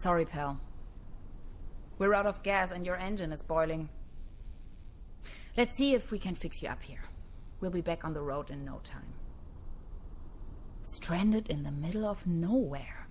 Sorry, pal. We're out of gas and your engine is boiling. Let's see if we can fix you up here. We'll be back on the road in no time. Stranded in the middle of nowhere.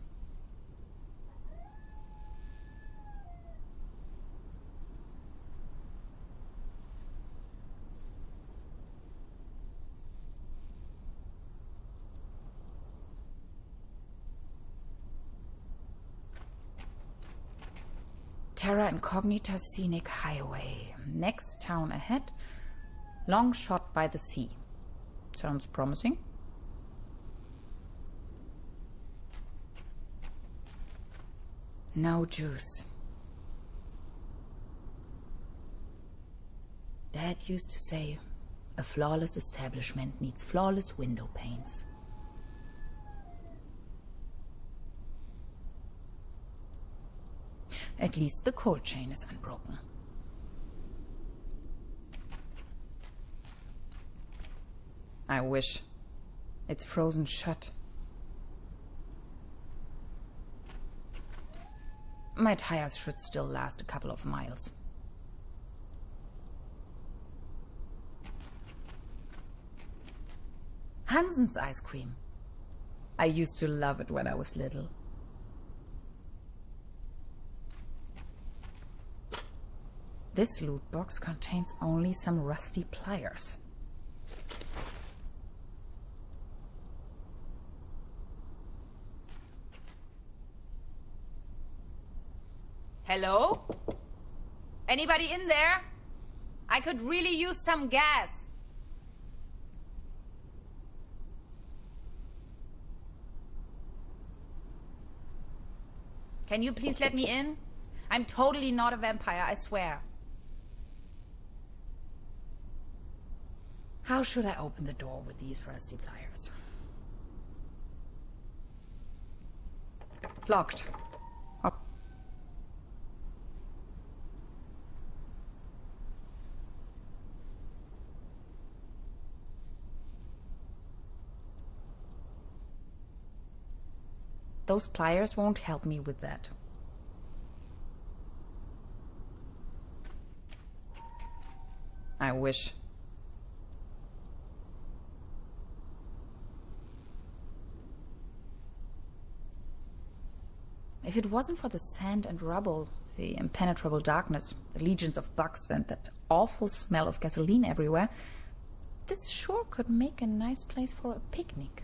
Terra Incognita Scenic Highway. Next town ahead. Long shot by the sea. Sounds promising. No juice. Dad used to say, a flawless establishment needs flawless window panes. At least the cold chain is unbroken. I wish. It's frozen shut. My tires should still last a couple of miles. Hansen's ice cream. I used to love it when I was little. This loot box contains only some rusty pliers. Hello? Anybody in there? I could really use some gas. Can you please let me in? I'm totally not a vampire, I swear. How should I open the door with these rusty pliers? Locked. Up. Those pliers won't help me with that. I wish. If it wasn't for the sand and rubble, the impenetrable darkness, the legions of bugs, and that awful smell of gasoline everywhere, this sure could make a nice place for a picnic.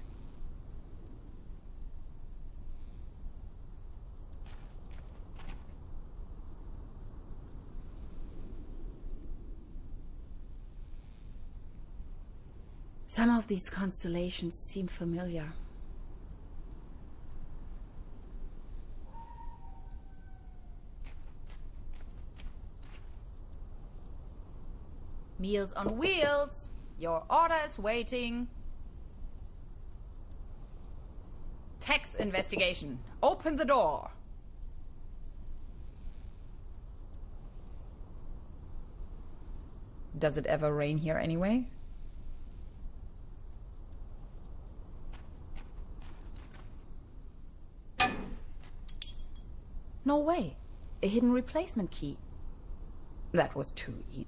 Some of these constellations seem familiar. Meals on wheels. Your order is waiting. Tax investigation. Open the door. Does it ever rain here anyway? No way. A hidden replacement key. That was too easy.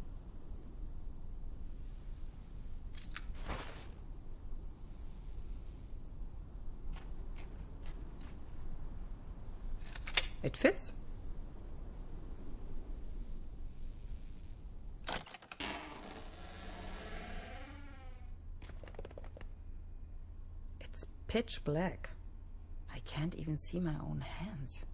It fits. It's pitch black. I can't even see my own hands.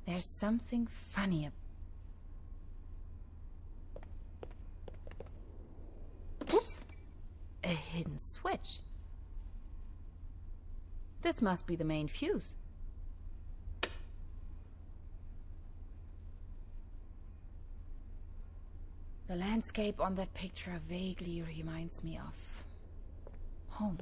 There's something funny. Oops! A hidden switch. This must be the main fuse. The landscape on that picture vaguely reminds me of home.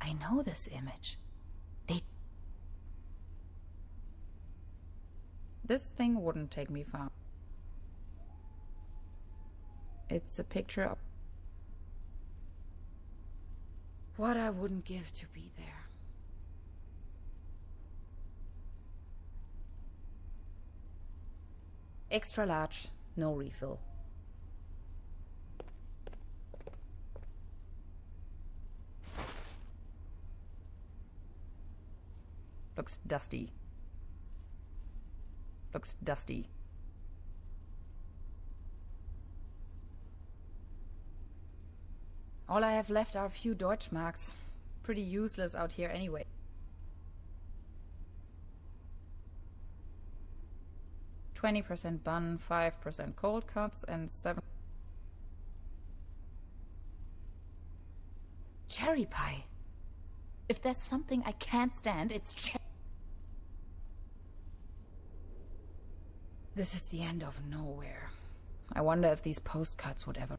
I know this image. This thing wouldn't take me far. It's a picture of what I wouldn't give to be there. Extra large, no refill. Looks dusty. Looks dusty. All I have left are a few Deutschmarks. Pretty useless out here anyway. %20 bun, 5% cold cuts, and 7... Cherry pie! If there's something I can't stand, it's This is the end of nowhere. I wonder if these postcards would ever...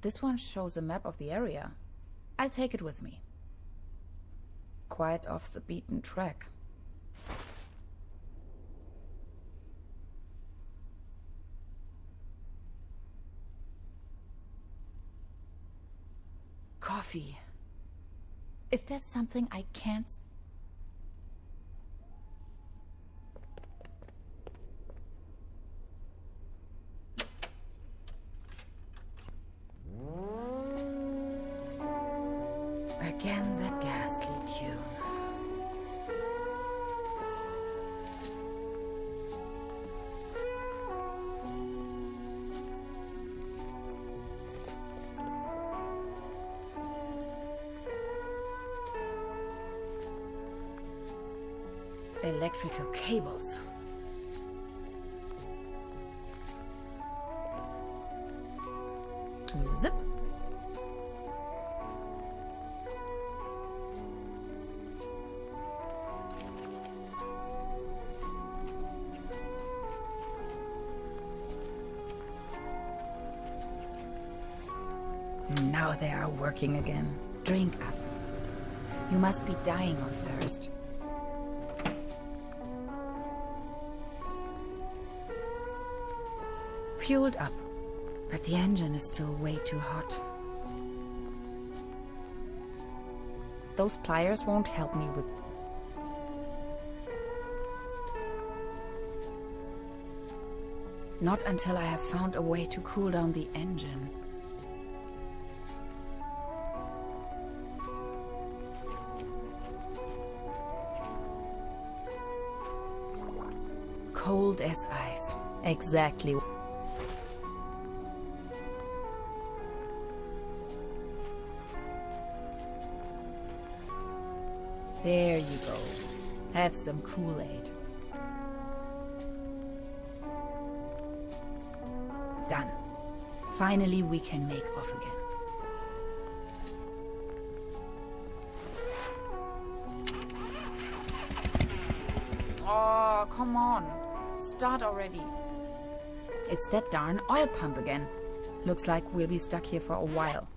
This one shows a map of the area. I'll take it with me. Quite off the beaten track. Coffee. If there's something I can't... Again, that ghastly tune. Electrical cables. Zip. Now they are working again. Drink up. You must be dying of thirst. Fueled up, but the engine is still way too hot. Those pliers won't help me with... Not until I have found a way to cool down the engine. Cold as ice. Exactly. There you go. Have some Kool-Aid. Done. Finally, we can make off again. Oh, come on. Start already. It's that darn oil pump again. Looks like we'll be stuck here for a while.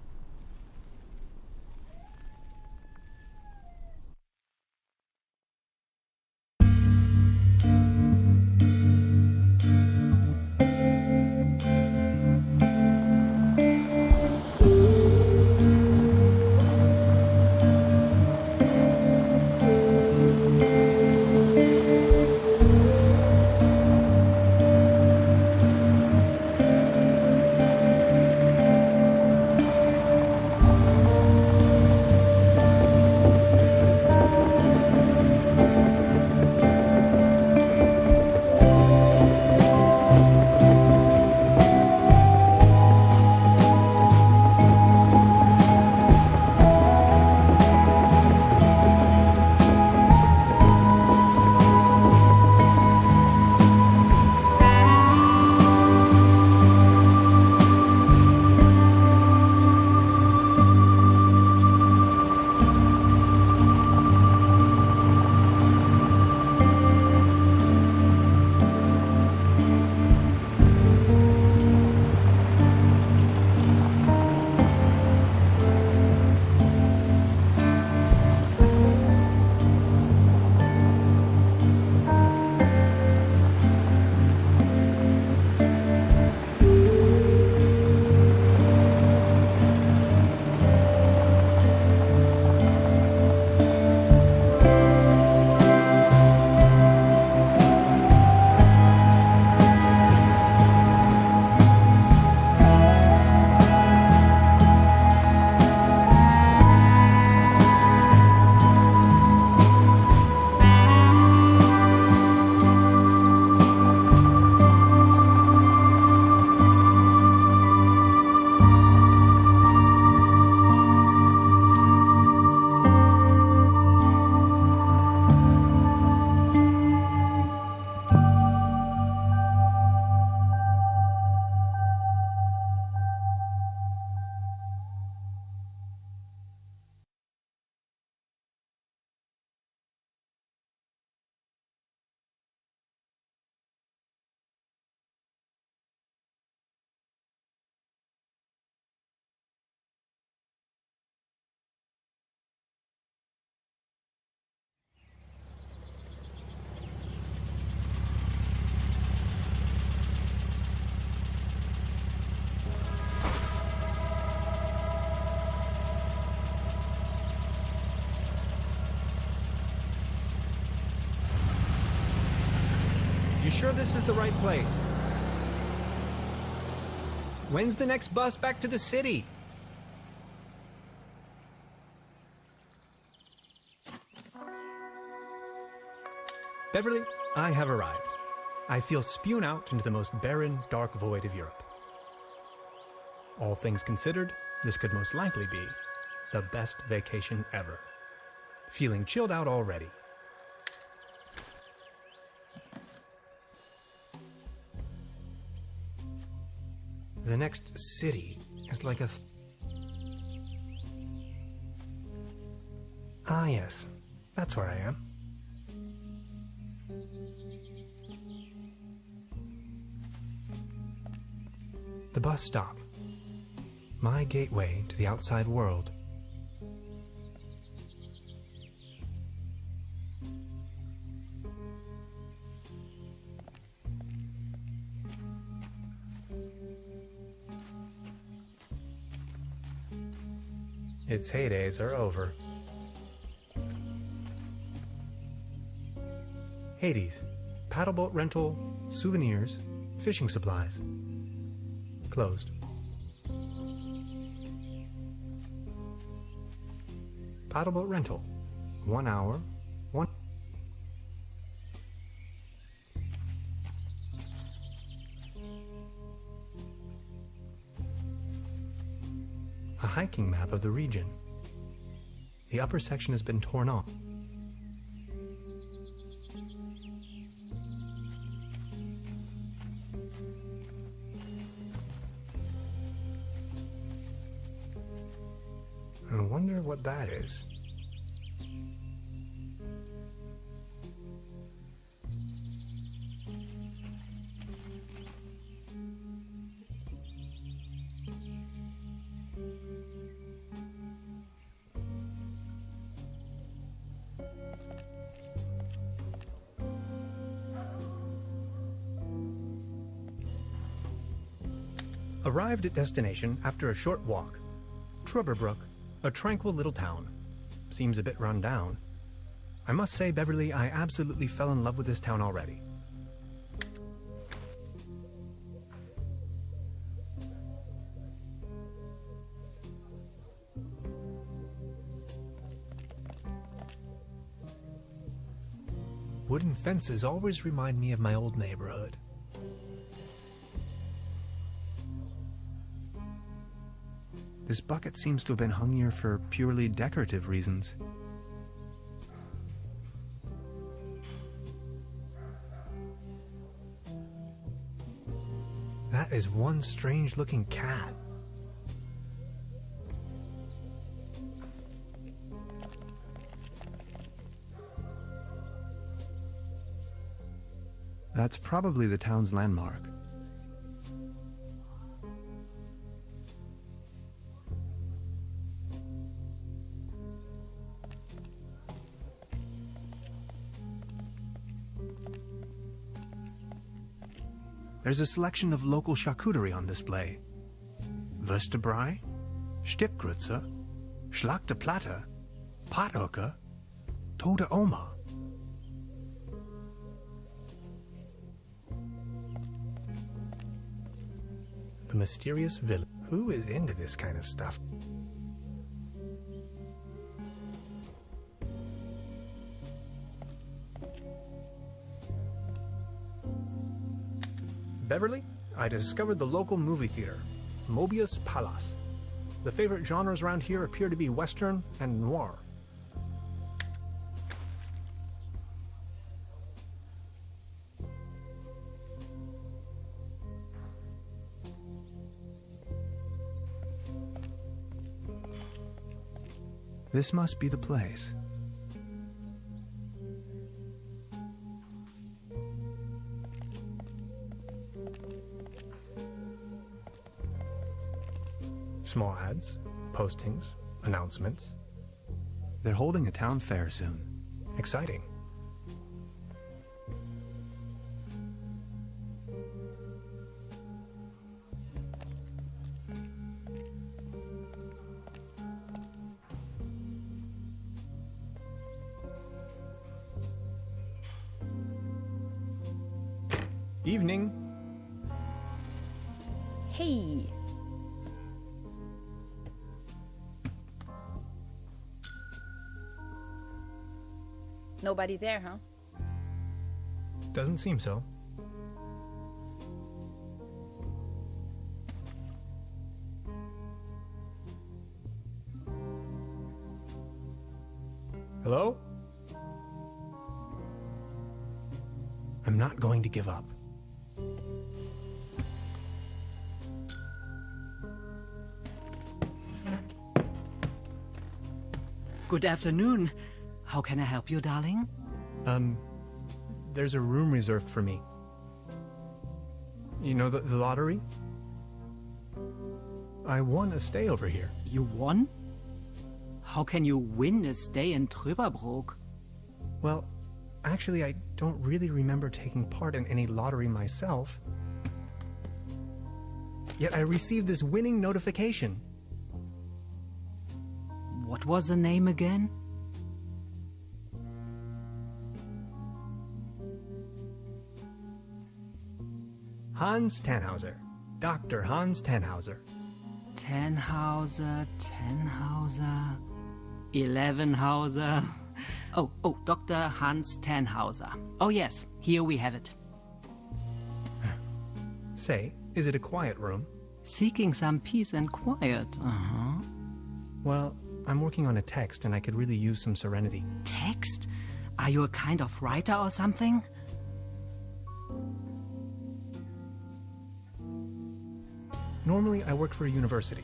You sure this is the right place? When's the next bus back to the city? Beverly, I have arrived. I feel spewed out into the most barren, dark void of Europe. All things considered, this could most likely be the best vacation ever. Feeling chilled out already. The next city is like a... Ah, yes. That's where I am. The bus stop. My gateway to the outside world. Its heydays are over. Hades, paddleboat rental, souvenirs, fishing supplies. Closed. Paddleboat rental. 1 hour. A hiking map of the region. The upper section has been torn off. I wonder what that is. Arrived at destination after a short walk. Truberbrook, a tranquil little town. Seems a bit run down. I must say, Beverly, I absolutely fell in love with this town already. Wooden fences always remind me of my old neighborhood. This bucket seems to have been hung here for purely decorative reasons. That is one strange-looking cat. That's probably the town's landmark. There's a selection of local charcuterie on display. Würstebrei, Stippgrütze, Schlagte Platte, Pothocker, Tote Oma. The mysterious village. Who is into this kind of stuff? Beverly, I discovered the local movie theater, Mobius Palace. The favorite genres around here appear to be Western and noir. This must be the place. Small ads, postings, announcements. They're holding a town fair soon. Exciting. Evening. Hey. Nobody there, huh? Doesn't seem so. Hello? I'm not going to give up. Good afternoon. How can I help you, darling? There's a room reserved for me. You know the lottery? I won a stay over here. You won? How can you win a stay in Truberbrook? Well, actually, I don't really remember taking part in any lottery myself. Yet I received this winning notification. What was the name again? Hans Tannhauser. Dr. Hans Tannhauser. Tannhauser, 11hauser. Oh, Dr. Hans Tannhauser. Oh yes, here we have it. Say, is it a quiet room? Seeking some peace and quiet, Well, I'm working on a text and I could really use some serenity. Text? Are you a kind of writer or something? Normally, I work for a university.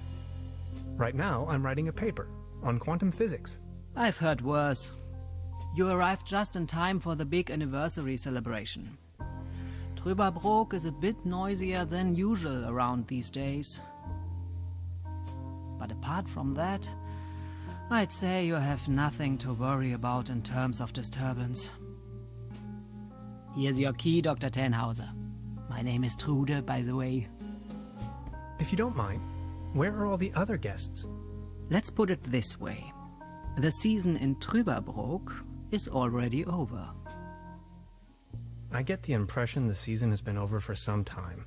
Right now, I'm writing a paper on quantum physics. I've heard worse. You arrived just in time for the big anniversary celebration. Truberbrook is a bit noisier than usual around these days. But apart from that, I'd say you have nothing to worry about in terms of disturbance. Here's your key, Dr. Tannhauser. My name is Trude, by the way. If you don't mind, where are all the other guests? Let's put it this way. The season in Truberbrook is already over. I get the impression the season has been over for some time.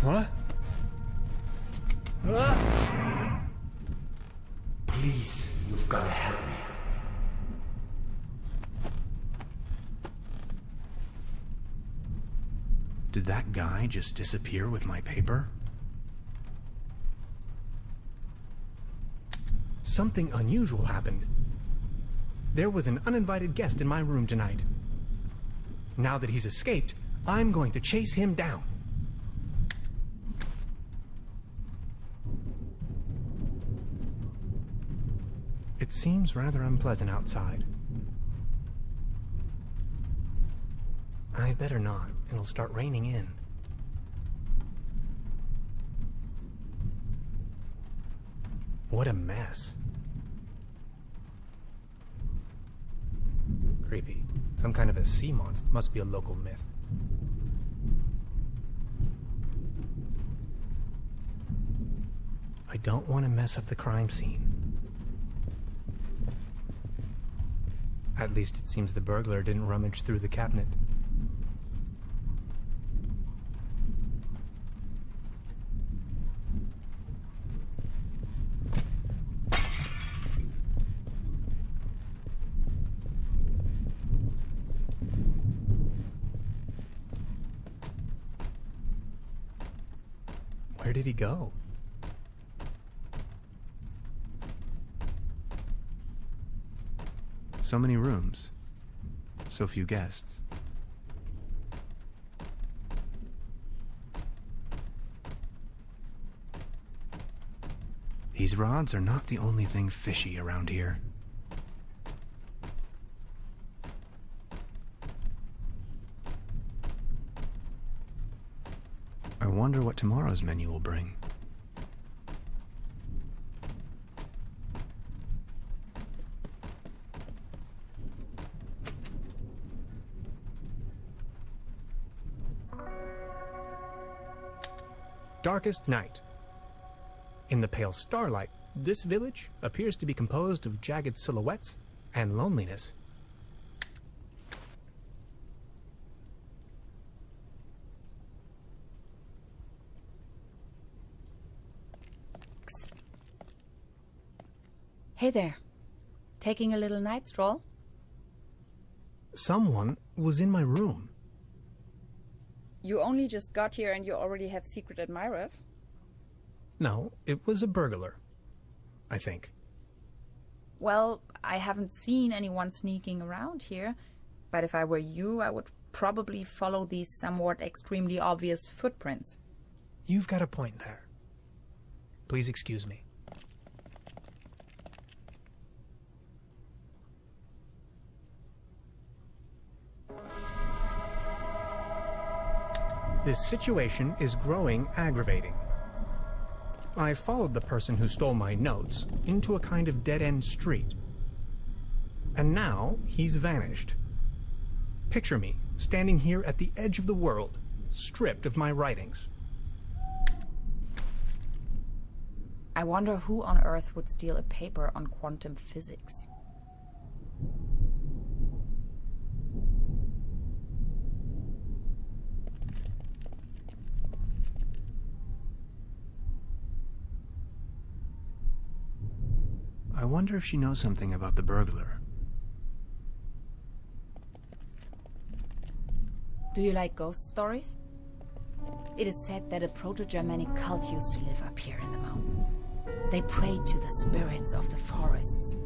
What? Please, you've got to help me. Did that guy just disappear with my paper? Something unusual happened. There was an uninvited guest in my room tonight. Now that he's escaped, I'm going to chase him down. It seems rather unpleasant outside. I better not. It'll start raining in. What a mess. Creepy. Some kind of a sea monster. Must be a local myth. I don't want to mess up the crime scene. At least it seems the burglar didn't rummage through the cabinet. Where did he go? So many rooms, so few guests. These rods are not the only thing fishy around here. I wonder what tomorrow's menu will bring. Darkest night. In the pale starlight, this village appears to be composed of jagged silhouettes and loneliness. Hey there. Taking a little night stroll? Someone was in my room. You only just got here and you already have secret admirers? No, it was a burglar. I think. Well, I haven't seen anyone sneaking around here, but if I were you, I would probably follow these somewhat extremely obvious footprints. You've got a point there. Please excuse me. This situation is growing aggravating. I followed the person who stole my notes into a kind of dead-end street. And now he's vanished. Picture me standing here at the edge of the world, stripped of my writings. I wonder who on earth would steal a paper on quantum physics. I wonder if she knows something about the burglar. Do you like ghost stories? It is said that a Proto-Germanic cult used to live up here in the mountains. They prayed to the spirits of the forests.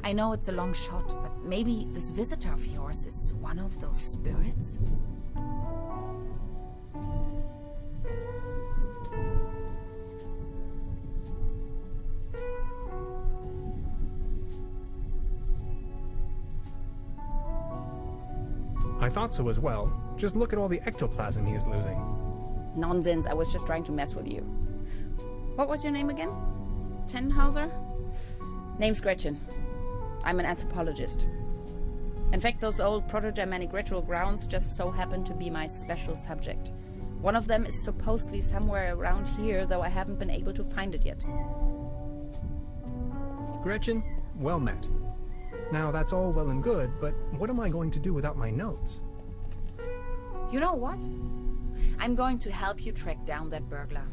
I know it's a long shot, but maybe this visitor of yours is one of those spirits? I thought so as well. Just look at all the ectoplasm he is losing. Nonsense, I was just trying to mess with you. What was your name again? Tenhauser? Name's Gretchen. I'm an anthropologist. In fact, those old Proto-Germanic ritual grounds just so happen to be my special subject. One of them is supposedly somewhere around here, though I haven't been able to find it yet. Gretchen, well met. Now, that's all well and good, but what am I going to do without my notes? You know what? I'm going to help you track down that burglar.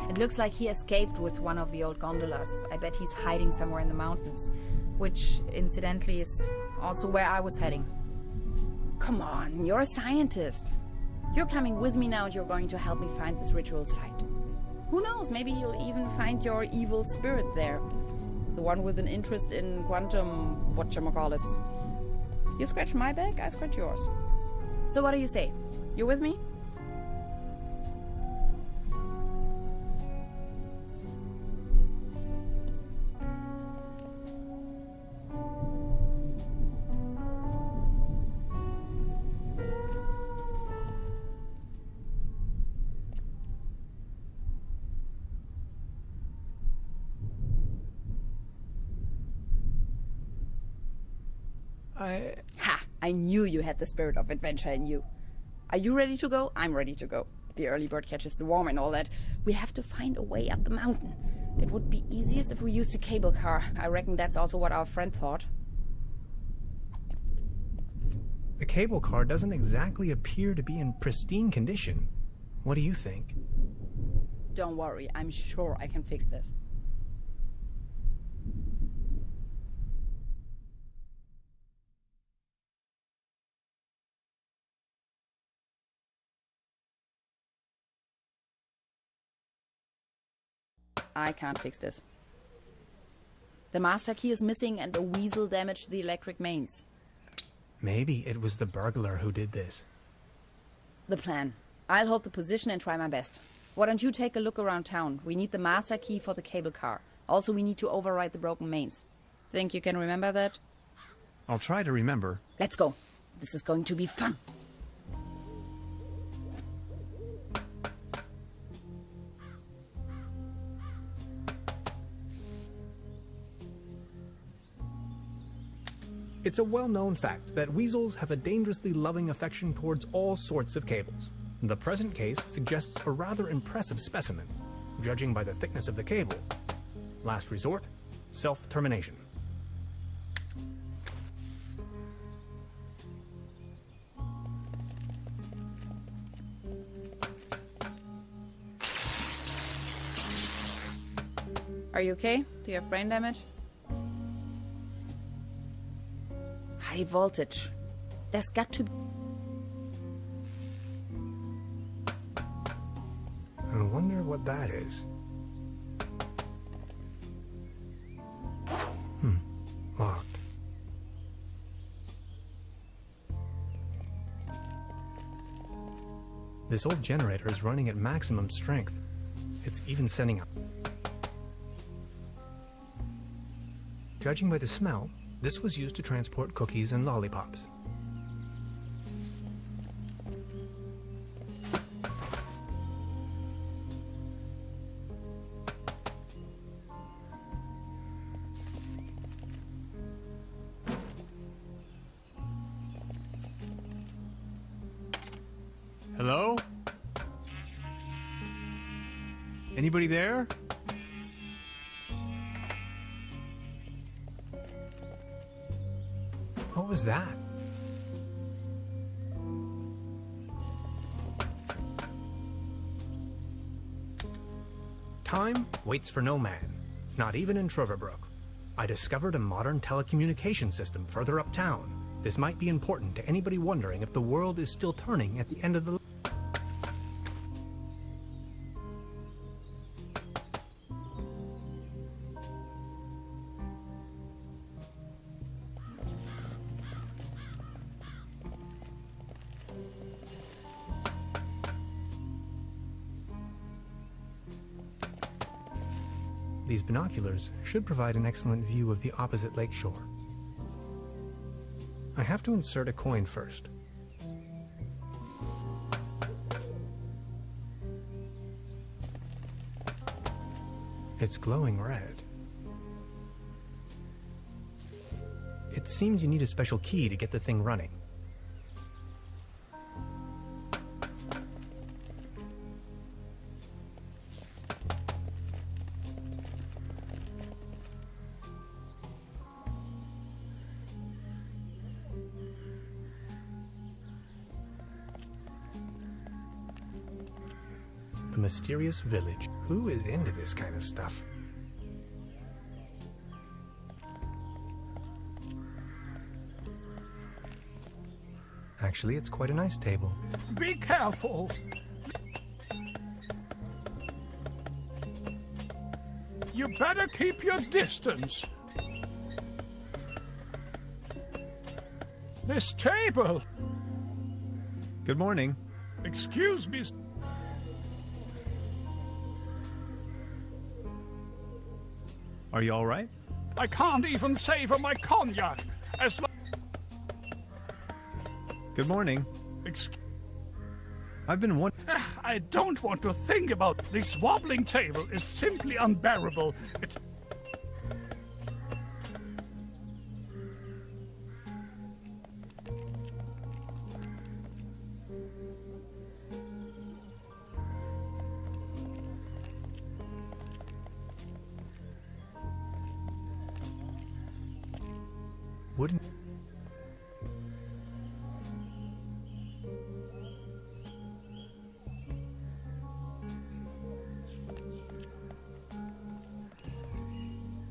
It looks like he escaped with one of the old gondolas. I bet he's hiding somewhere in the mountains, which, incidentally, is also where I was heading. Come on, you're a scientist. You're coming with me now and you're going to help me find this ritual site. Who knows, maybe you'll even find your evil spirit there. The one with an interest in quantum whatchamacallits. You scratch my back, I scratch yours. So what do you say? You with me? Ha! I knew you had the spirit of adventure in you. Are you ready to go? I'm ready to go. The early bird catches the worm and all that. We have to find a way up the mountain. It would be easiest if we used a cable car. I reckon that's also what our friend thought. The cable car doesn't exactly appear to be in pristine condition. What do you think? Don't worry, I'm sure I can fix this. I can't fix this. The master key is missing and a weasel damaged the electric mains. Maybe it was the burglar who did this. The plan. I'll hold the position and try my best. Why don't you take a look around town? We need the master key for the cable car. Also, we need to override the broken mains. Think you can remember that? I'll try to remember. Let's go. This is going to be fun. It's a well-known fact that weasels have a dangerously loving affection towards all sorts of cables. The present case suggests a rather impressive specimen, judging by the thickness of the cable. Last resort, self-termination. Are you okay? Do you have brain damage? High voltage. There's got to be... I wonder what that is. Locked. This old generator is running at maximum strength. It's even sending up. Judging by the smell, this was used to transport cookies and lollipops. Hello? Anybody there? What was that? Time waits for no man, not even in Truberbrook. I discovered a modern telecommunication system further uptown. This might be important to anybody wondering if the world is still turning at the end of the... These binoculars should provide an excellent view of the opposite lakeshore. I have to insert a coin first. It's glowing red. It seems you need a special key to get the thing running. The mysterious village. Who is into this kind of stuff? Actually, it's quite a nice table. Be careful! You better keep your distance. This table! Good morning. Excuse me. Are you all right? I can't even savor my cognac. As long... Good morning. I've been wondering... I don't want to think about this wobbling table. Is simply unbearable. It's... Wouldn't...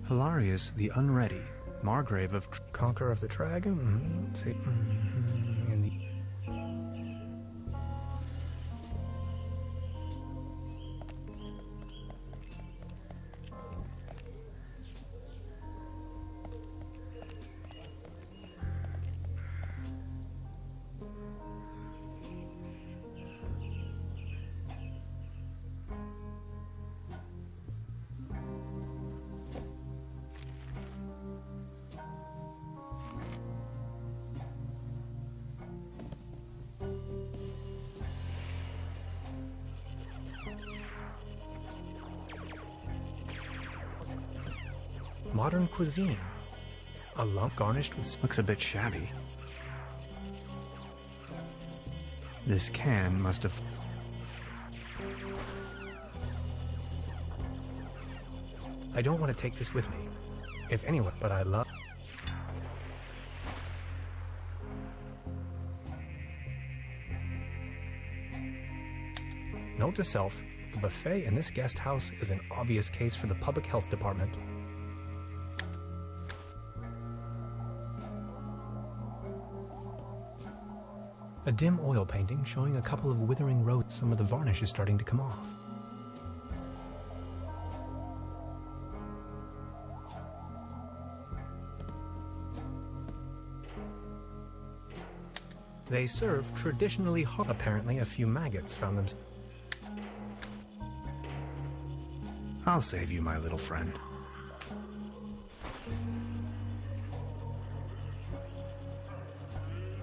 Hilarious the Unready, Margrave of Conqueror of the Dragon. Let's see. And the... Modern cuisine. A lump garnished with looks a bit shabby. This can must have... I don't want to take this with me. If anyone, but I love... Note to self, the buffet in this guest house is an obvious case for the public health department. A dim oil painting showing a couple of withering roses. Some of the varnish is starting to come off. They serve traditionally hot. Apparently, a few maggots found themselves. I'll save you, my little friend.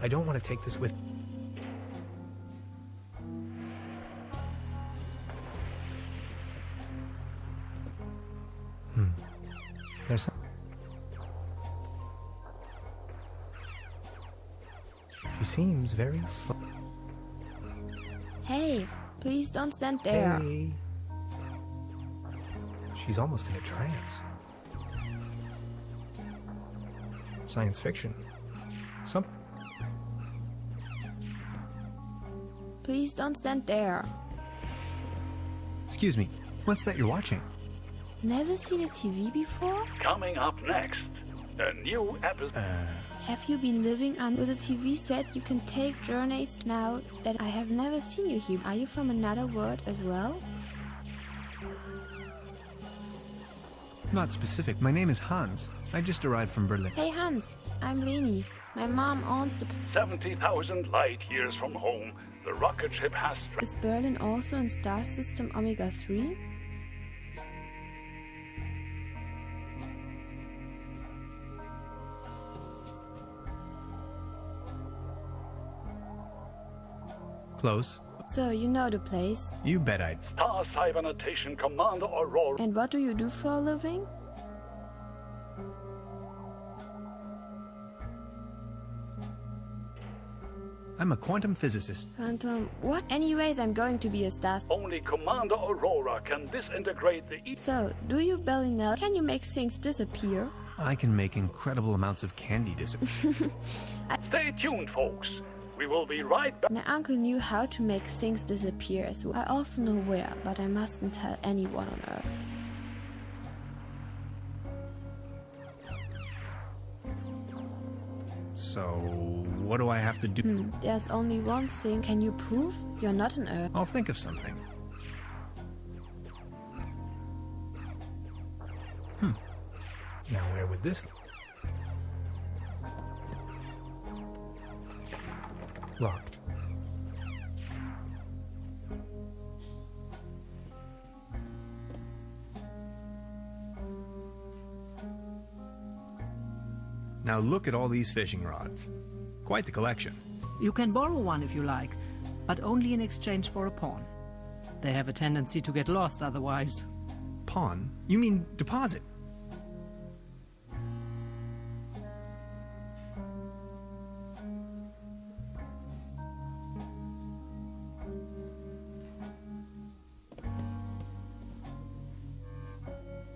I don't want to take this with... There's some... She seems very Hey, please don't stand there. Hey. She's almost in a trance. Science fiction. Some... Please don't stand there. Excuse me, what's that you're watching? Never seen a TV before? Coming up next, a new episode. Have you been living under a TV set you can take journeys now that I have never seen you here? Are you from another world as well? Not specific. My name is Hans. I just arrived from Berlin. Hey Hans, I'm Leni. My mom owns the... 70,000 light years from home, the rocket ship has... Is Berlin also in star system Omega 3? Close. So, you know the place. You bet I'd... Star Cybernetation Commander Aurora. And what do you do for a living? I'm a quantum physicist. Phantom, what? Anyways, I'm going to be a star. Only Commander Aurora can disintegrate the... So, do you belly now? Can you make things disappear? I can make incredible amounts of candy disappear. Stay tuned, folks. We will be right back. My uncle knew how to make things disappear as well. I also know where, but I mustn't tell anyone on Earth. So, what do I have to do? There's only one thing. Can you prove you're not an Earth? I'll think of something. Now where would this... Locked. Now look at all these fishing rods. Quite the collection. You can borrow one if you like, but only in exchange for a pawn. They have a tendency to get lost otherwise. Pawn? You mean deposit?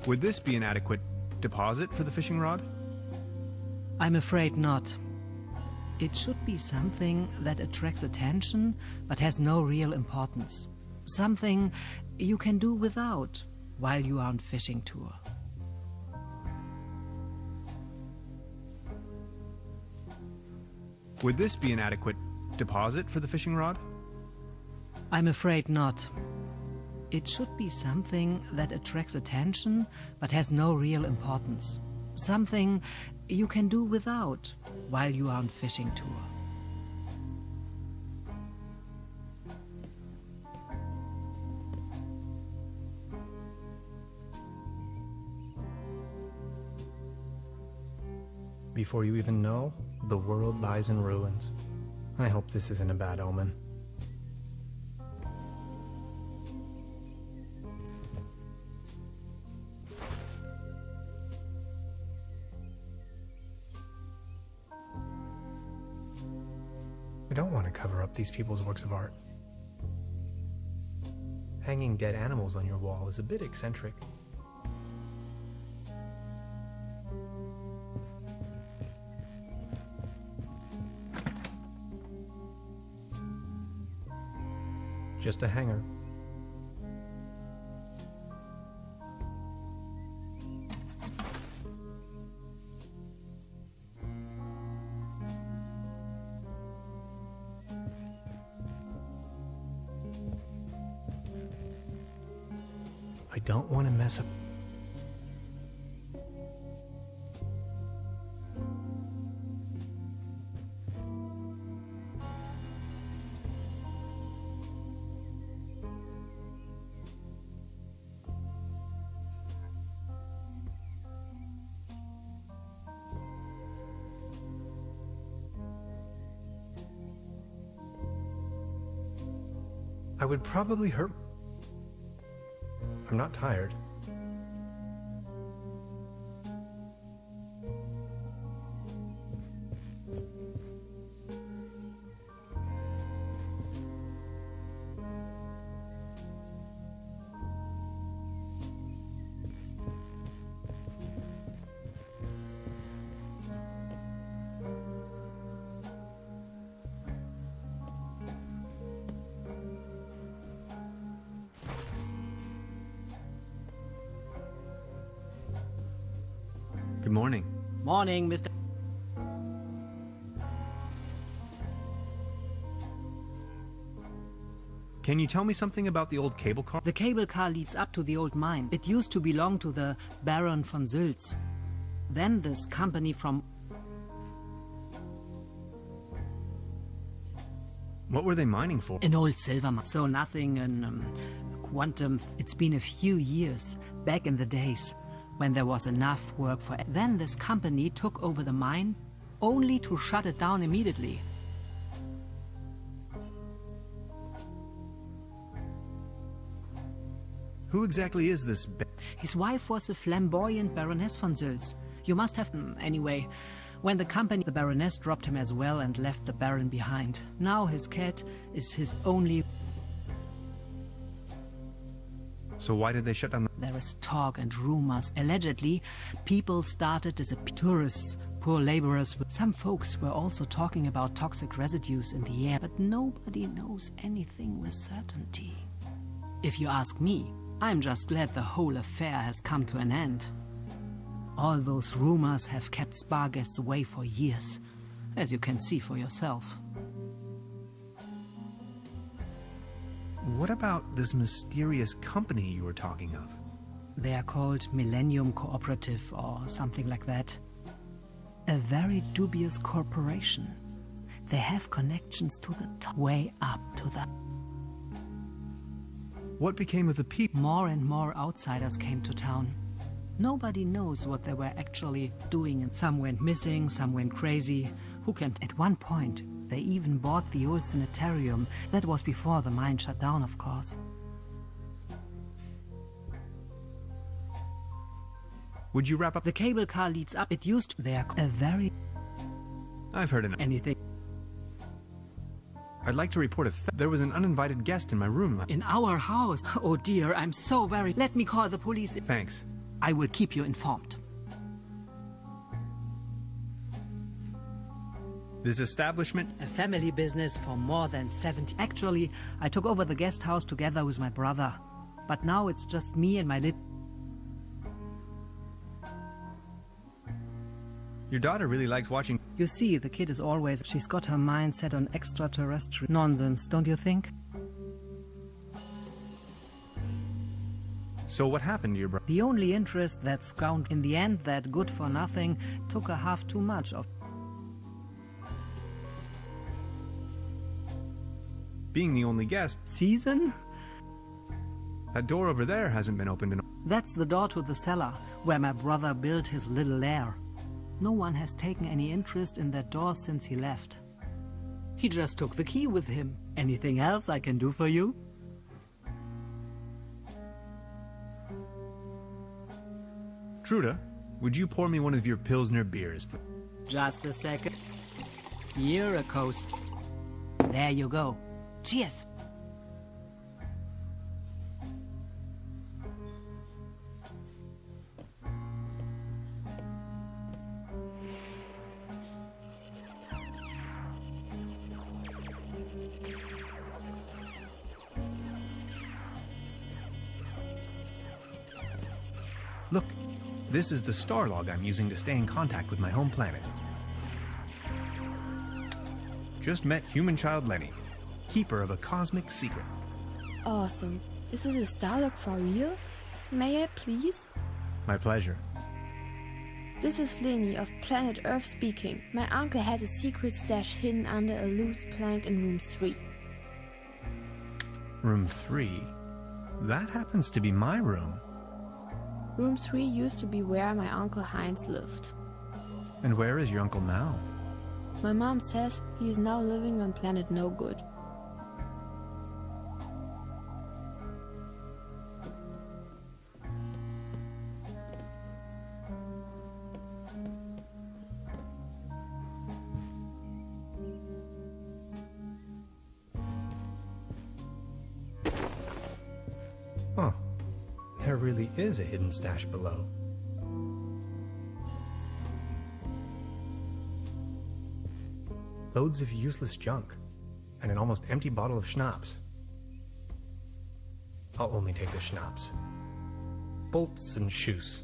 Would this be an adequate deposit for the fishing rod? I'm afraid not. It should be something that attracts attention but has no real importance. Something you can do without while you are on fishing tour. Would this be an adequate deposit for the fishing rod? I'm afraid not. It should be something that attracts attention but has no real importance. Something you can do without while you are on fishing tour. Before you even know, the world lies in ruins. I hope this isn't a bad omen. don't want to cover up these people's works of art. Hanging dead animals on your wall is a bit eccentric. Just a hanger. I don't want to mess up. I would probably hurt. I'm not tired. Good morning. Morning, Mr. Can you tell me something about the old cable car? The cable car leads up to the old mine. It used to belong to the Baron von Sülz. Then this company from... What were they mining for? An old silver mine. So nothing in quantum. It's been a few years, back in the days, when there was enough work for it. Then this company took over the mine, only to shut it down immediately. Who exactly is this? His wife was a flamboyant Baroness von Sülz. You must have... Anyway, when the company... The Baroness dropped him as well and left the Baron behind. Now his cat is his only... So why did they shut down the... There is talk and rumors. Allegedly, people started as tourists, poor laborers. Some folks were also talking about toxic residues in the air, but nobody knows anything with certainty. If you ask me, I'm just glad the whole affair has come to an end. All those rumors have kept spa guests away for years, as you can see for yourself. What about this mysterious company you were talking of? They are called Millennium Cooperative or something like that. A very dubious corporation. They have connections to the top, way up to the... What became of the people? More and more outsiders came to town. Nobody knows what they were actually doing, and some went missing, some went crazy. Who can... At one point, they even bought the old sanitarium. That was before the mine shut down, of course. Would you wrap up? The cable car leads up. It used to... They are a very... I've heard enough. Anything. I'd like to report there was an uninvited guest in my room. In our house? Oh dear, I'm so very... Let me call the police. Thanks. I will keep you informed. This establishment? A family business for more than 70... Actually, I took over the guest house together with my brother. But now it's just me and my little... Your daughter really likes watching... You see, the kid is always... She's got her mind set on extraterrestrial nonsense, don't you think? So what happened to your brother? The only interest that scout... In the end, that good-for-nothing took a half too much of... Being the only guest... Season? That door over there hasn't been opened in... That's the door to the cellar, where my brother built his little lair. No one has taken any interest in that door since he left. He just took the key with him. Anything else I can do for you? Truda, would you pour me one of your Pilsner beers? Just a second. Here, a coast. There you go. Cheers! Look, this is the star log I'm using to stay in contact with my home planet. Just met human child Lenny, keeper of a cosmic secret. Awesome. Is this a star log for real? May I please? My pleasure. This is Lenny of planet Earth speaking. My uncle had a secret stash hidden under a loose plank in room 3. Room 3? That happens to be my room. Room 3 used to be where my uncle Heinz lived. And where is your uncle now? My mom says he is now living on planet No Good. Huh. There really is a hidden stash below. Loads of useless junk, and an almost empty bottle of schnapps. I'll only take the schnapps. Bolts and shoes.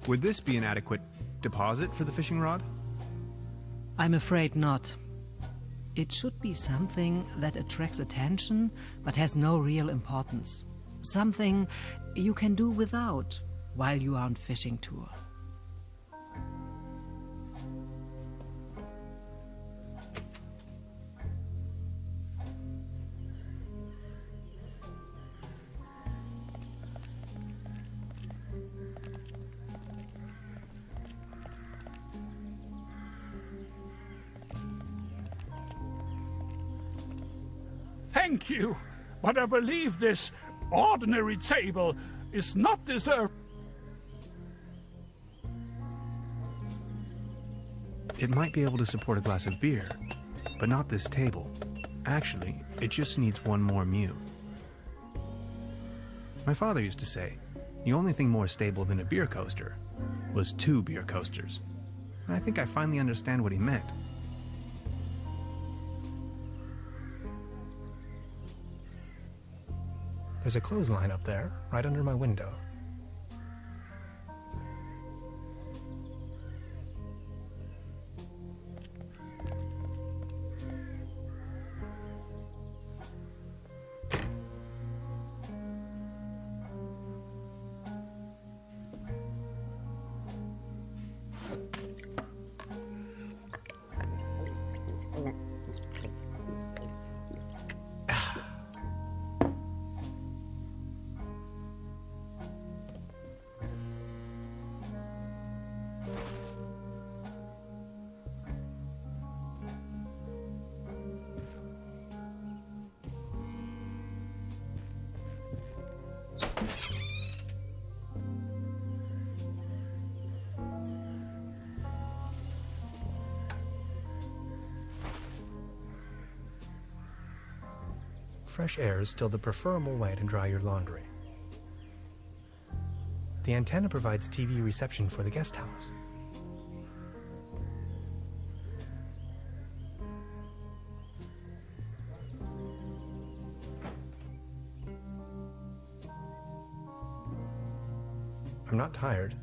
Would this be an adequate deposit for the fishing rod? I'm afraid not. It should be something that attracts attention but has no real importance. Something you can do without while you are on fishing tour. Thank you, but I believe this ordinary table is not deserved. It might be able to support a glass of beer, but not this table. Actually, it just needs one more mew. My father used to say, the only thing more stable than a beer coaster was 2 beer coasters. And I think I finally understand what he meant. There's a clothesline up there, right under my window. Fresh air is still the preferable way to dry your laundry. The antenna provides TV reception for the guest house. I'm not tired.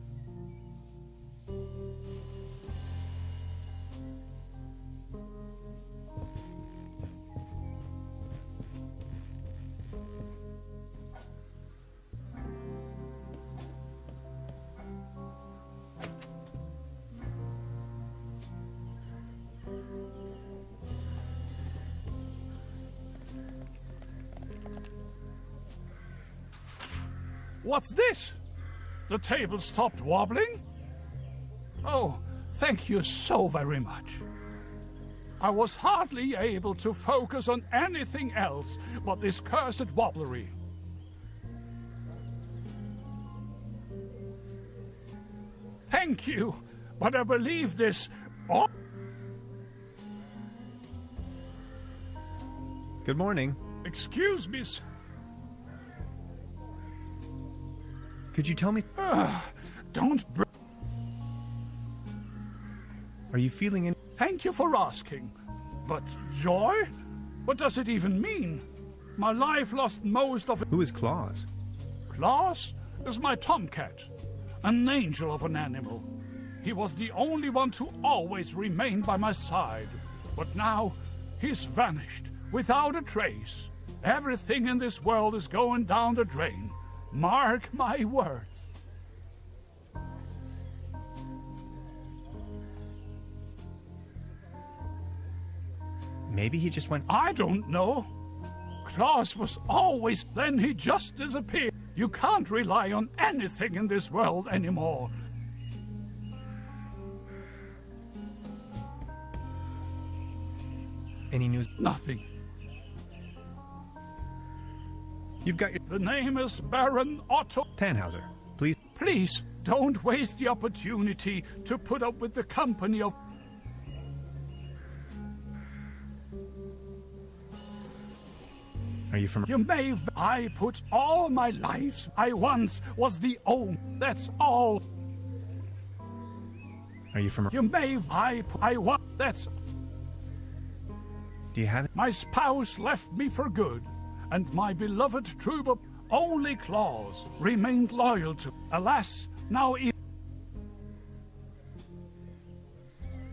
What's this? The table stopped wobbling? Oh, thank you so very much. I was hardly able to focus on anything else but this cursed wobblery. Thank you, but I believe this... Oh. Good morning. Excuse me, sir. Could you tell me... Don't... Are you feeling any... Thank you for asking. But joy? What does it even mean? My life lost most of it. Who is Claus? Claus is my tomcat, an angel of an animal. He was the only one to always remain by my side. But now he's vanished without a trace. Everything in this world is going down the drain. Mark my words. Maybe he just went... I don't know. Claus was always... Then he just disappeared. You can't rely on anything in this world anymore. Any news? Nothing. You've got your... The name is Baron Otto... Tannhauser. Please... Please, don't waste the opportunity to put up with the company of... Are you from... You may... I put all my life... I once was the own... That's all. Are you from... You may... I want... That's... Do you have... My spouse left me for good, and my beloved Truberbrook, only Claus, remained loyal to. Alas, now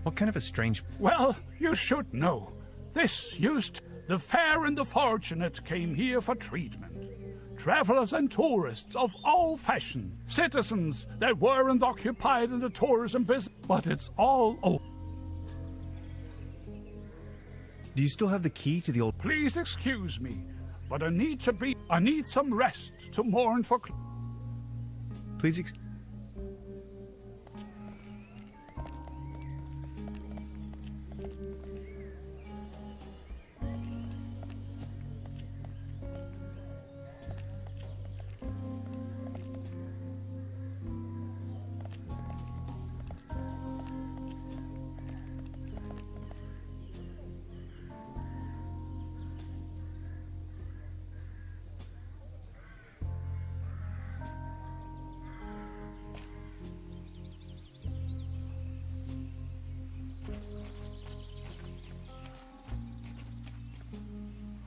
What kind of a strange... Well, you should know. This used... The fair and the fortunate came here for treatment. Travelers and tourists of all fashion. Citizens that weren't occupied in the tourism business. But it's all over. Do you still have the key to the old... Please excuse me, but I need some rest to mourn for... Please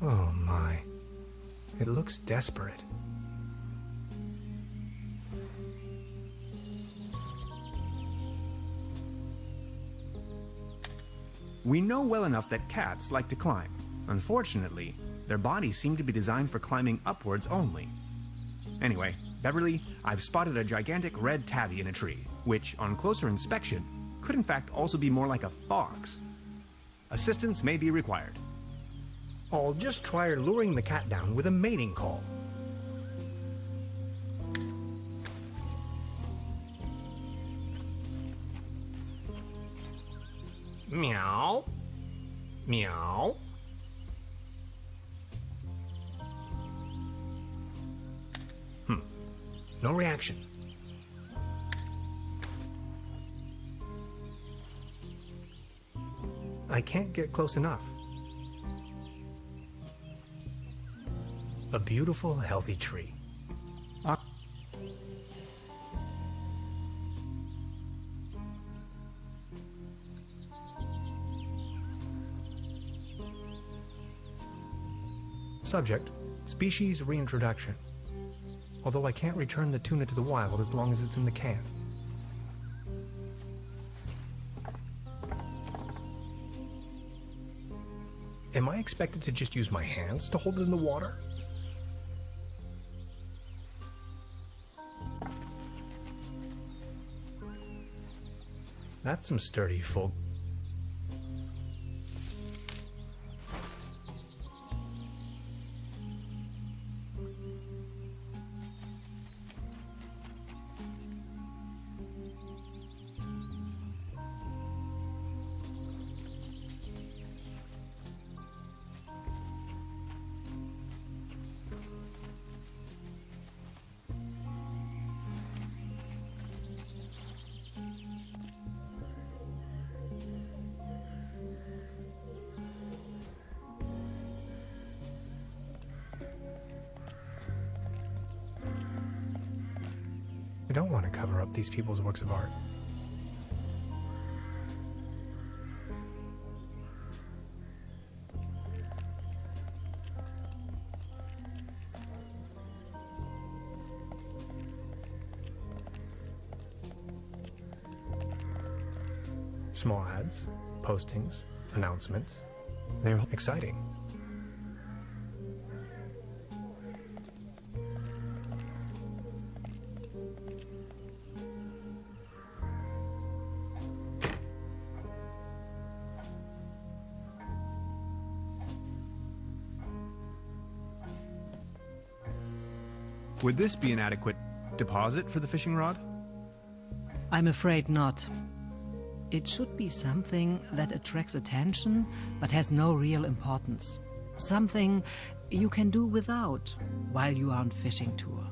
Oh my. It looks desperate. We know well enough that cats like to climb. Unfortunately, their bodies seem to be designed for climbing upwards only. Anyway, Beverly, I've spotted a gigantic red tabby in a tree, which, on closer inspection, could in fact also be more like a fox. Assistance may be required. I'll just try luring the cat down with a mating call. Meow. Meow. No reaction. I can't get close enough. A beautiful, healthy tree. Subject, species reintroduction. Although I can't return the tuna to the wild as long as it's in the can. Am I expected to just use my hands to hold it in the water? That's some sturdy folk. I don't want to cover up these people's works of art. Small ads, postings, announcements. They're exciting. Would this be an adequate deposit for the fishing rod? I'm afraid not. It should be something that attracts attention but has no real importance. Something you can do without while you are on fishing tour.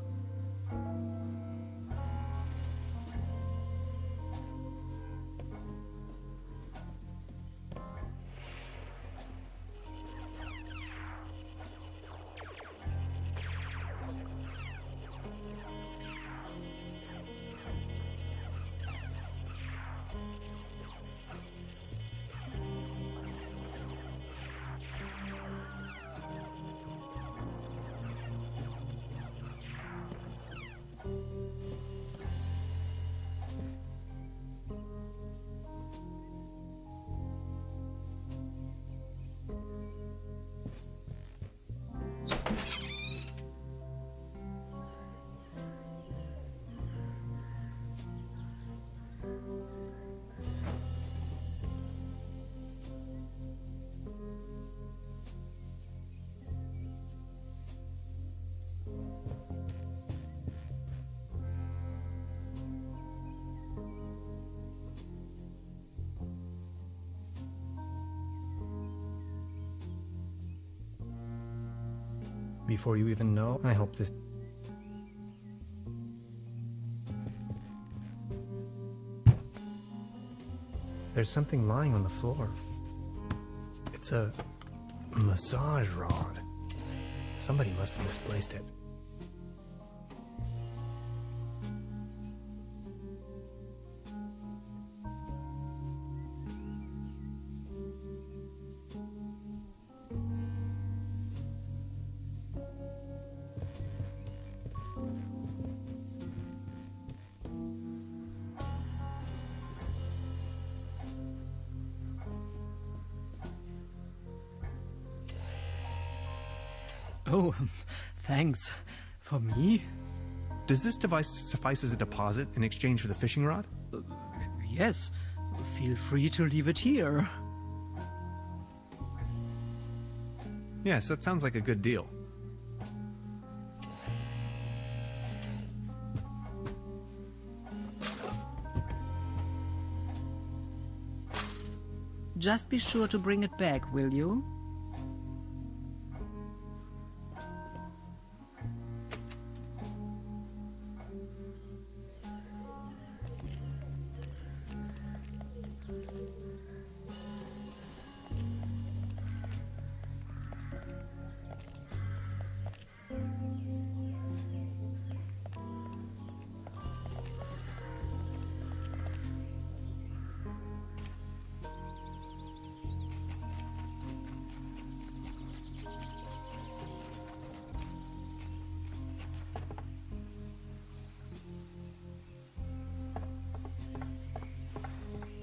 Before you even know, I hope this... There's something lying on the floor. It's a massage rod. Somebody must have misplaced it. Oh, thanks. For me? Does this device suffice as a deposit in exchange for the fishing rod? Yes. Feel free to leave it here. Yes, that sounds like a good deal. Just be sure to bring it back, will you?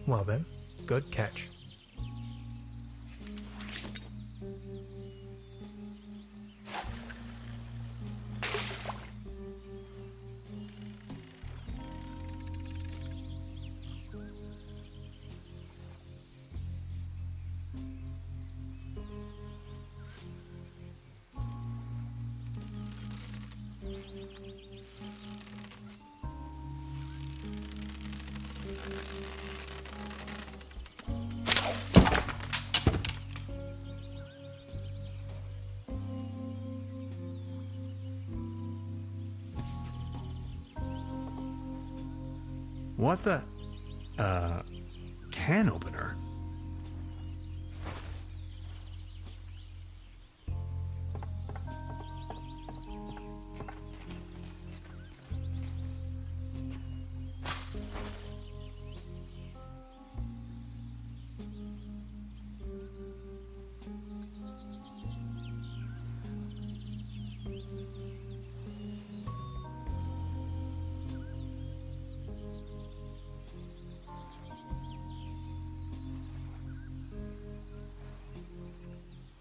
Well then, good catch. What the... can opener?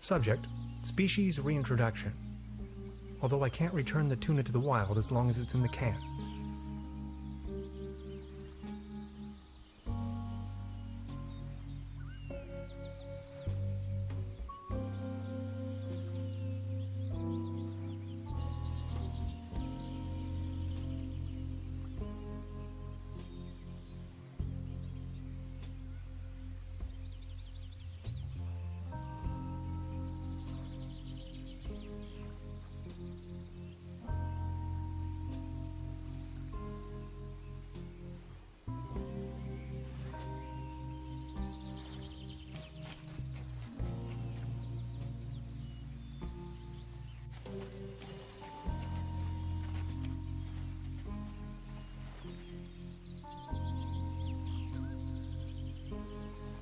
Subject, species reintroduction. Although I can't return the tuna to the wild as long as it's in the can.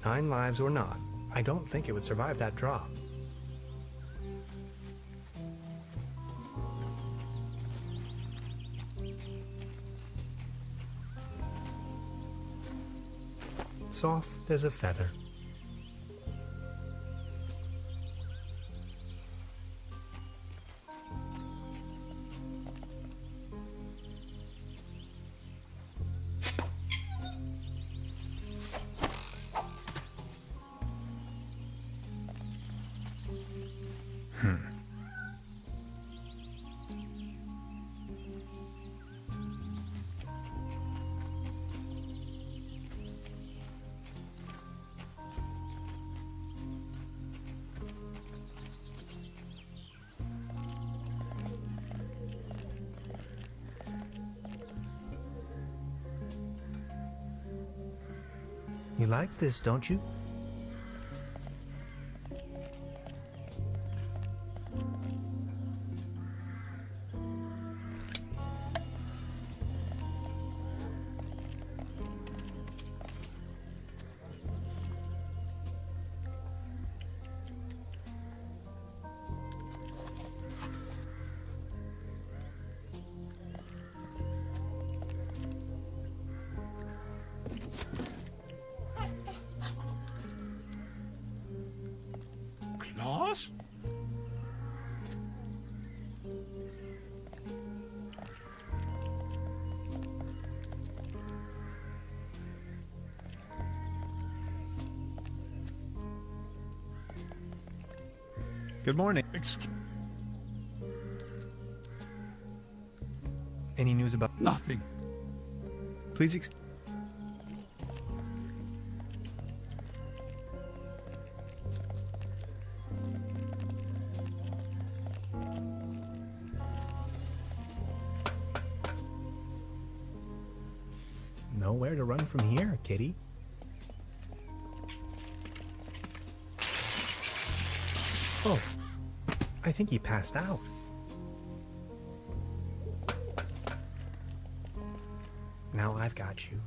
Nine lives or not, I don't think it would survive that drop. Soft as a feather. You like this, don't you? Claus? Good morning. Any news about... Nothing. Please Nowhere to run from here, kitty. Oh, I think he passed out. Now I've got you.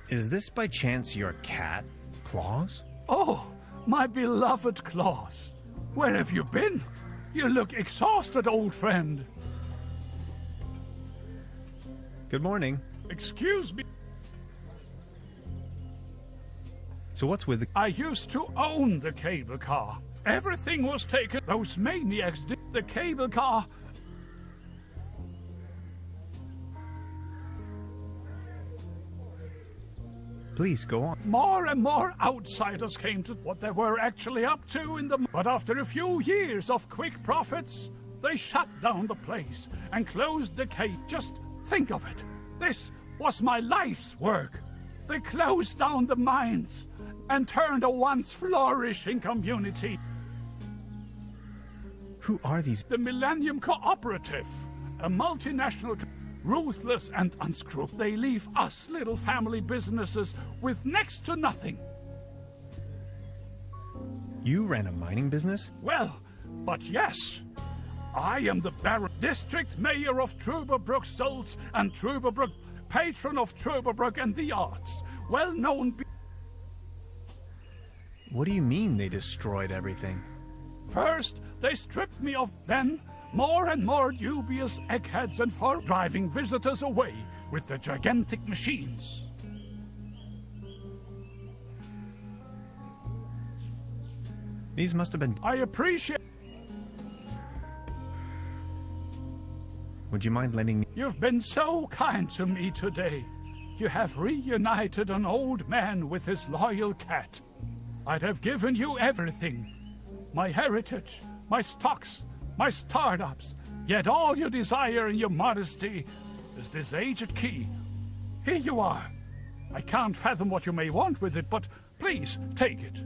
Is this by chance your cat, Claus? Oh, my beloved Claus. Where have you been? You look exhausted, old friend. Good morning. Excuse me. So what's with the... I used to own the cable car. Everything was taken. Those maniacs did the cable car. Please, go on. More and more outsiders came to what they were actually up to in the... But after a few years of quick profits, they shut down the place and closed the cave. Just think of it. This was my life's work. They closed down the mines and turned a once flourishing community. Who are these? The Millennium Cooperative, a multinational... Ruthless and unscrupulous. They leave us little family businesses with next to nothing. You ran a mining business? Well, but yes. I am the Baron, District Mayor of Truberbrook Souls and Truberbrook, patron of Truberbrook and the arts. Well known... What do you mean they destroyed everything? First, they stripped me of, then more and more dubious eggheads and for driving visitors away with the gigantic machines. These must have been... I appreciate... Would you mind lending me... You've been so kind to me today. You have reunited an old man with his loyal cat. I'd have given you everything. My heritage, my stocks, my startups. Yet all you desire in your modesty is this aged key. Here you are. I can't fathom what you may want with it, but please take it.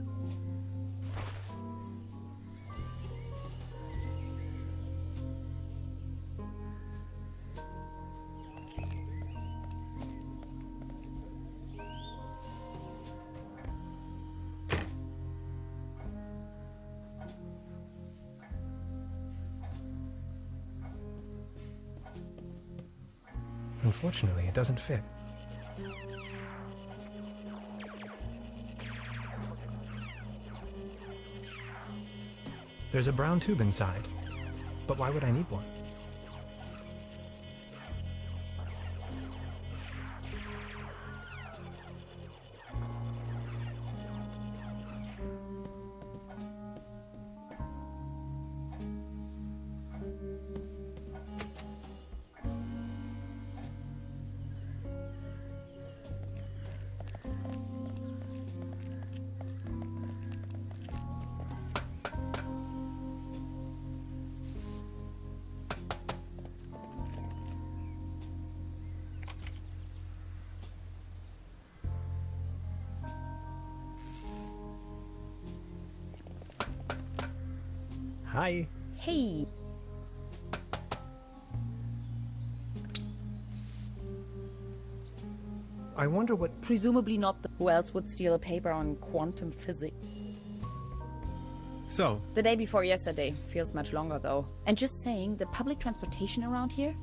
Unfortunately, it doesn't fit. There's a brown tube inside, but why would I need one? Hi. Hey. I wonder what... Presumably not who else would steal a paper on quantum physics. So, The day before yesterday. Feels much longer though. And just saying, the public transportation around here?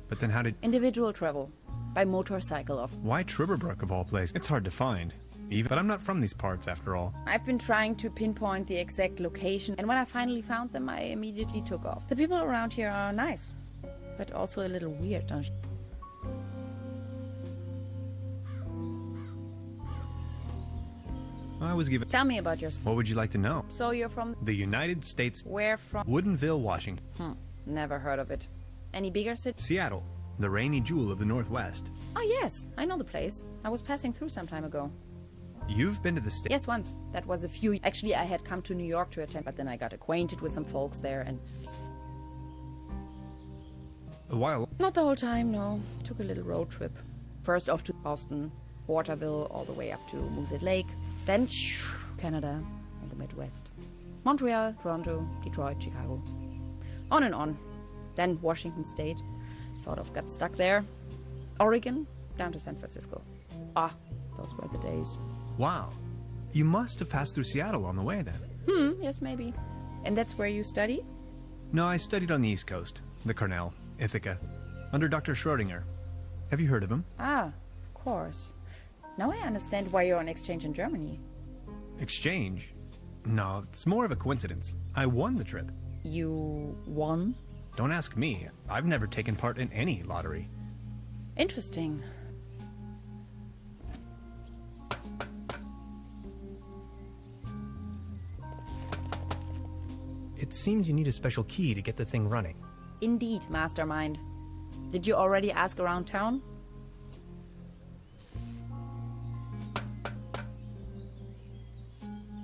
but then how did... Individual travel. By motorcycle of... Why Truberbrook of all places? It's hard to find. Even, but I'm not from these parts after all. I've been trying to pinpoint the exact location, and when I finally found them, I immediately took off. The people around here are nice, but also a little weird, don't you? I was given... Tell me about yourself. What would you like to know? So you're from... The United States... Where from? Woodinville, Washington. Never heard of it. Any bigger city? Seattle, the rainy jewel of the Northwest. Oh yes, I know the place. I was passing through some time ago. You've been to the States? Yes, once. That was a few... Actually, I had come to New York to attend, but then I got acquainted with some folks there and... A while. Not the whole time, no. Took a little road trip. First off to Boston, Waterville, all the way up to Moosehead Lake. Then, Canada and the Midwest. Montreal, Toronto, Detroit, Chicago. On and on. Then Washington State. Sort of got stuck there. Oregon, down to San Francisco. Ah, those were the days. Wow. You must have passed through Seattle on the way then. Yes, maybe. And that's where you study? No, I studied on the East Coast. The Cornell, Ithaca, under Dr. Schrodinger. Have you heard of him? Ah, of course. Now I understand why you're on exchange in Germany. Exchange? No, it's more of a coincidence. I won the trip. You won? Don't ask me. I've never taken part in any lottery. Interesting. It seems you need a special key to get the thing running. Indeed, mastermind. Did you already ask around town?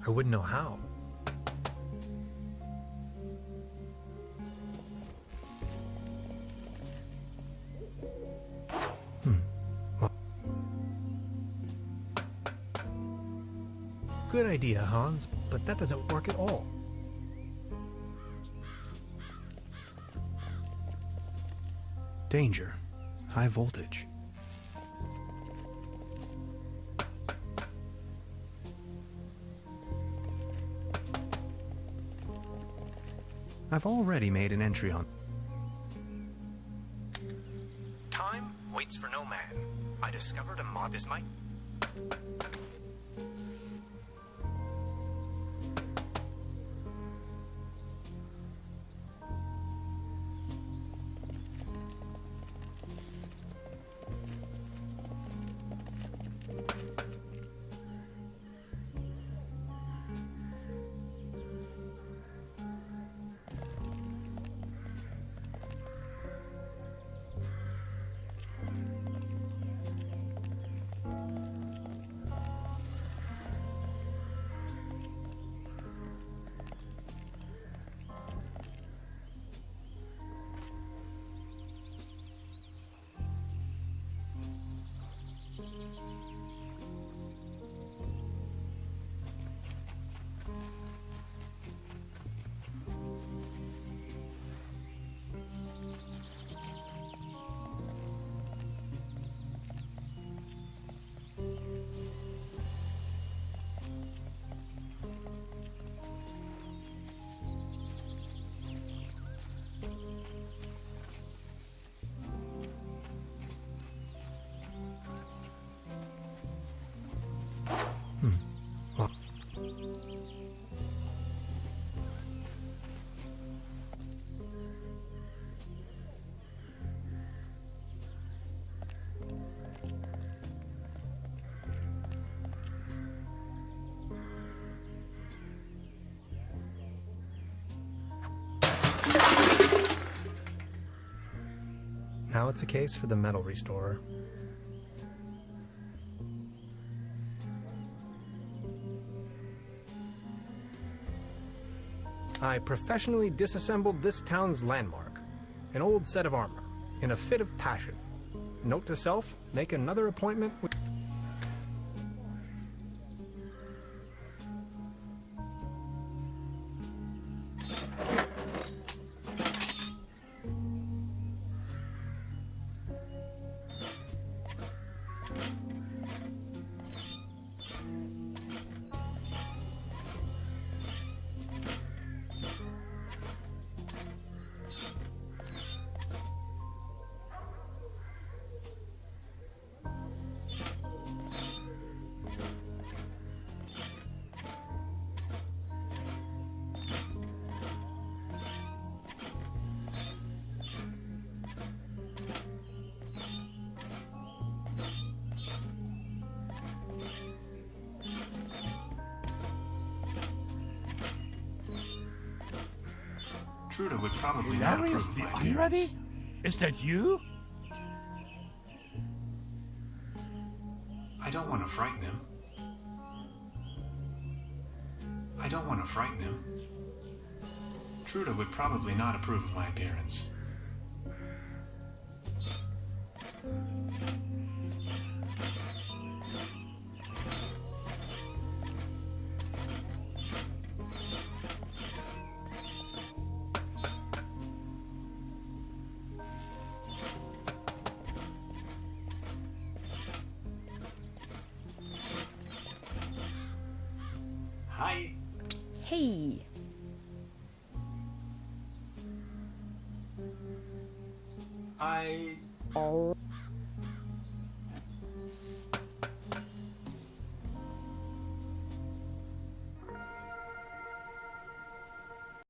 I wouldn't know how. Well, good idea, Hans, but that doesn't work at all. Danger. High voltage. I've already made an entry on... Time waits for no man. I discovered a mod is my... Now it's a case for the metal restorer. I professionally disassembled this town's landmark, an old set of armor, in a fit of passion. Note to self, make another appointment with... Trude would probably not Darius approve of the my appearance. Unready? Is that you? I don't want to frighten him. I don't want to frighten him. Trude would probably not approve of my appearance. Hi. Hey. I... All